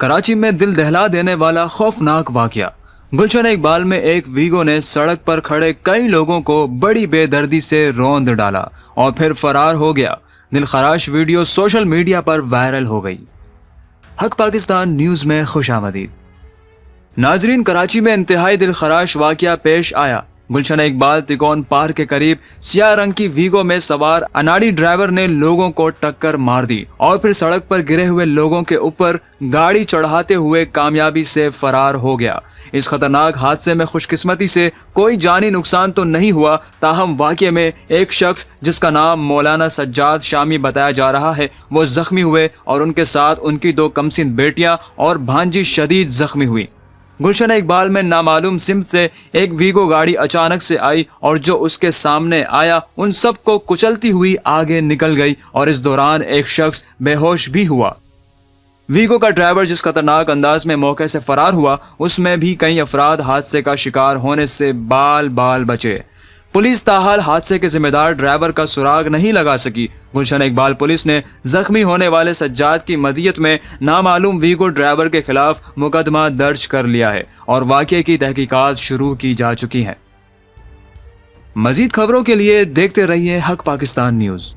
कराची में दिल दहला देने वाला खौफनाक वाकया। गुलशन इकबाल में एक वीगो ने सड़क पर खड़े कई लोगों को बड़ी बेदर्दी से रौंद डाला और फिर फरार हो गया। दिलखराश वीडियो सोशल मीडिया पर वायरल हो गई। हक पाकिस्तान न्यूज में खुशामदीद। नाजरीन, कराची में इंतहाई दिलखराश वाकया पेश आया। गुलशन इकबाल तिकोन पार्क के करीब सियाह रंग की वीगो में सवार अनाड़ी ड्राइवर ने लोगों को टक्कर मार दी और फिर सड़क पर गिरे हुए लोगों के ऊपर गाड़ी चढ़ाते हुए कामयाबी से फरार हो गया। इस खतरनाक हादसे में खुशकिस्मती से कोई जानी नुकसान तो नहीं हुआ, ताहम वाकये में एक शख्स जिसका नाम मौलाना सज्जाद शामी बताया जा रहा है, वो जख्मी हुए और उनके साथ उनकी 2 कमसिन बेटियां और भांजी शदीद जख्मी हुई। गुलशन इकबाल में नामालूम सिमत से एक वीगो गाड़ी अचानक से आई और जो उसके सामने आया उन सबको कुचलती हुई आगे निकल गई और इस दौरान एक शख्स बेहोश भी हुआ। वीगो का ड्राइवर जिस खतरनाक अंदाज में मौके से फरार हुआ, उसमें भी कई अफराद हादसे का शिकार होने से बाल बाल बचे। पुलिस ताहाल हादसे के जिम्मेदार ड्राइवर का सुराग नहीं लगा सकी। गुलशन इकबाल पुलिस ने जख्मी होने वाले सज्जाद की मदियत में नामालूम वीगो ड्राइवर के खिलाफ मुकदमा दर्ज कर लिया है और वाकये की तहकीकात शुरू की जा चुकी हैं। मजीद खबरों के लिए देखते रहिए हक पाकिस्तान न्यूज।